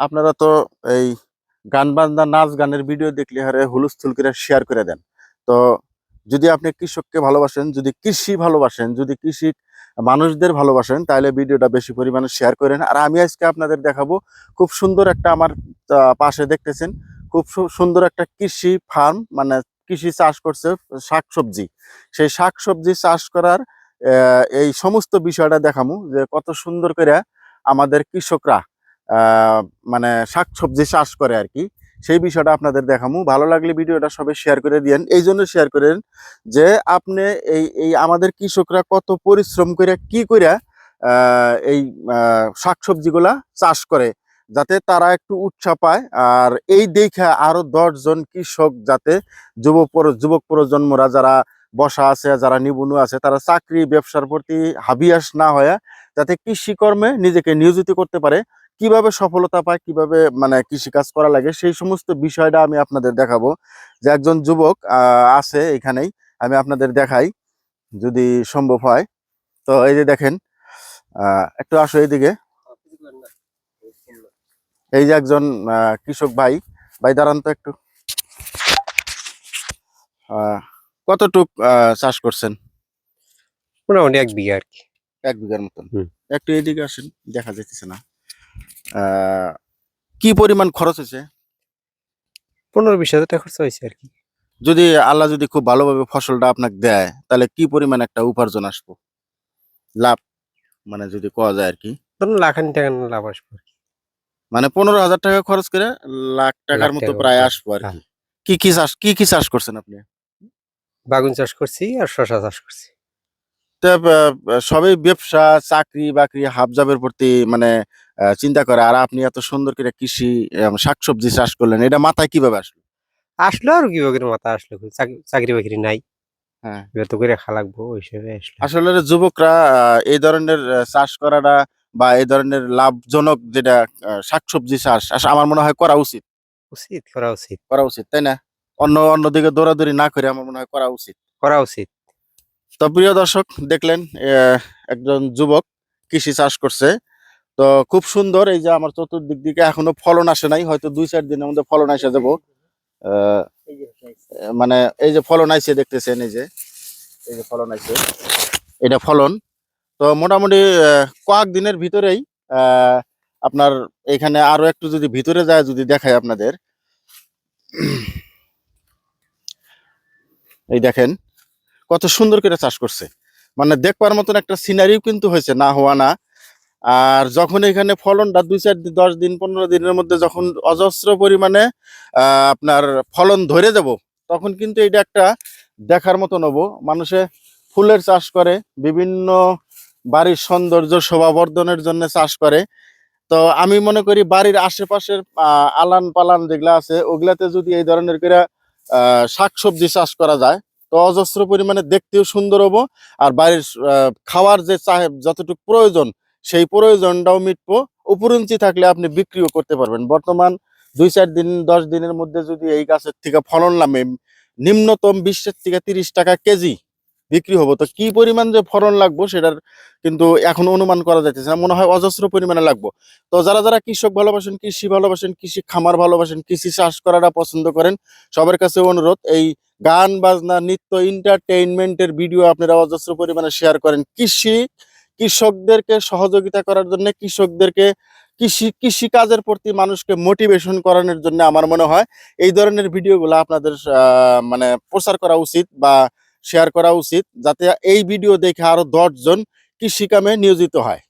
আপনারা তো এই গান বাজনা নাচ গানের ভিডিও দেখলে হারে হুলস্থুল করে শেয়ার করে দেন। তো যদি আপনি কৃষককে ভালোবাসেন, যদি কৃষি ভালোবাসেন, যদি কৃষি মানুষদের ভালোবাসেন, তাহলে ভিডিওটা বেশি পরিমাণে শেয়ার করেন। আর আমি আজকে আপনাদের দেখাবো খুব সুন্দর একটা আমার পাশে দেখতেছেন খুব সুন্দর একটা কৃষি ফার্ম, মানে কৃষি চাষ করছে শাকসবজি। সেই শাকসবজি চাষ করার এই সমস্ত বিষয়টা দেখাবো যে কত সুন্দর করে আমাদের কৃষকরা মানে শাকসবজি চাষ করে আর কি। সেই বিষয়টা আপনাদের দেখামু। ভালো লাগলে ভিডিওটা সবাই শেয়ার করে দিয়েন। এই জন্য শেয়ার করেন যে আপনি এই আমাদের কৃষকরা কত পরিশ্রম করে কি করে এই শাকসবজিগুলা চাষ করে, যাতে তারা একটু উৎসাহ পায়। আর এই দেখে আরো 10 জন কৃষক যাতে যুবক প্রজন্মরা যারা বসা আছে, যারা নিবুণু আছে, তারা চাকরি ব্যবসার প্রতি হাবিয়াস না হয়ে যাতে কৃষিকর্মে নিজেকে নিয়োজিত করতে পারে, কিভাবে সফলতা পায়, কিভাবে মানে কৃষিকাজ করা লাগে, সেই সমস্ত বিষয়টা আমি আপনাদের দেখাবো। যে একজন যুবক আছে এখানেই, আমি আপনাদের দেখাই যদি সম্ভব হয়। তো এই যে দেখেন, একটু আসো এইদিকে। এই যে একজন কৃষক ভাই, দাঁড়ান তো একটু। কতটুক চাষ করছেন? মোটামুটি 1 বিঘা আর কি। 1 বিঘার মতন। একটু এইদিকে আসেন, দেখা যাইতেছে না। কি পরিমাণ খরচ হয়েছে? 15-20 হাজার টাকা খরচ হয়েছে আর কি। যদি আল্লাহ যদি খুব ভালোভাবে ফসলটা আপনাকে দেয়, তাহলে কি পরিমাণ একটা উপার্জন আসবো, লাভ, মানে যদি কোয়া যায় আর কি? ধরুন লাখানি টাকা লাভ আসবে আর কি। মানে 15,000 টাকা খরচ করে লাখ টাকার মতো প্রায় আসবো আর কি। কি চাষ করছেন আপনি? বাগুন চাষ করছি আর শশা চাষ করছি। সবাই ব্যবসা চাকরি বাকরি হাবজাবের প্রতি মানে চিন্তা করে, আর আপনি এত সুন্দর করে কৃষি শাকসবজি চাষ করলেন, এটা মাথায় কিভাবে আসলো? আসলো আর কি মাথা আসলো, চাকরি বাকরি নাই, হ্যাঁ, এবার তো করে খা লাগবো ওই হিসেবে আসলো। আসলে যুবকরা এই ধরনের চাষ করাটা বা এই ধরনের লাভজনক যেটা শাকসবজি চাষ আমার মনে হয় করা উচিত। করা উচিত, তাই না? অন্যদিকে দৌড়াদৌড়ি না করে আমার মনে হয় করা উচিত। তো প্রিয় দর্শক, দেখলেন একজন যুবক কৃষি চাষ করছে। তো খুব সুন্দর। এই যে আমার চতুর্দিক দিকে এখনো ফলন আসে নাই, হয়তো 2-4 দিনের মধ্যে ফলন এসে যাবো। মানে এই যে ফলন আইছে দেখতেছেন, এই যে ফলন আইছে, এটা ফলন। তো মোটামুটি কয়েক দিনের ভিতরেই আপনার এখানে আরো একটু যদি ভিতরে যায়, যদি দেখায় আপনাদের, এই দেখেন কত সুন্দর করে চাষ করছে। মানে দেখবার মতন একটা সিনারিও কিন্তু হয়েছে, না হওয়া না। আর যখন এখানে ফলনটা 2-4 দিন, 10 দিন, 15 দিনের মধ্যে যখন অজস্র পরিমাণে আপনার ফলন ধরে যাব, তখন কিন্তু এটা একটা দেখার মতো নেবো। মানুষে ফুলের চাষ করে, বিভিন্ন বাড়ির সৌন্দর্য শোভাবর্ধনের জন্য চাষ করে। তো আমি মনে করি বাড়ির আশেপাশের আলান পালান যেগুলা আছে, ওগুলাতে যদি এই ধরনের করে শাকসবজি চাষ করা যায়, তো অজস্র পরিমাণে দেখতেও সুন্দর হবো। আর বাড়ির খাওয়ার যে যতটুকু প্রয়োজন, সেই প্রয়োজনটাও মিটবো। উপরঞ্চি থাকলে আপনি বিক্রিও করতে পারবেন। বর্তমান 2-4 দিন 10 দিনের মধ্যে যদি এই গাছের থেকে ফলন নামে, নিম্নতম 20 থেকে 30 টাকা কেজি বিক্রি হবো। তো কি পরিমাণ যে ফলন লাগবো সেটার কিন্তু এখন অনুমান করা যাইতেছে না, মনে হয় অজস্র পরিমাণে লাগবো। তো যারা কৃষক ভালোবাসেন, কৃষি ভালোবাসেন, কৃষি খামার ভালোবাসেন, কৃষি চাষ করাটা পছন্দ করেন, সবার কাছে অনুরোধ, এই গান বাজনা নৃত্য এন্টারটেইনমেন্টের ভিডিও আপনারা অজস্র পরিমাণে শেয়ার করেন। কৃষকদেরকে সহযোগিতা করার জন্য, কৃষকদেরকে কৃষি কাজের প্রতি মানুষকে মোটিভেশন করানোর জন্য আমার মনে হয় এই ধরনের ভিডিওগুলো আপনাদের মানে প্রচার করা উচিত বা শেয়ার করা উচিত, যাতে এই ভিডিও দেখে আরো 10 জন কৃষি কামে নিয়োজিত হয়।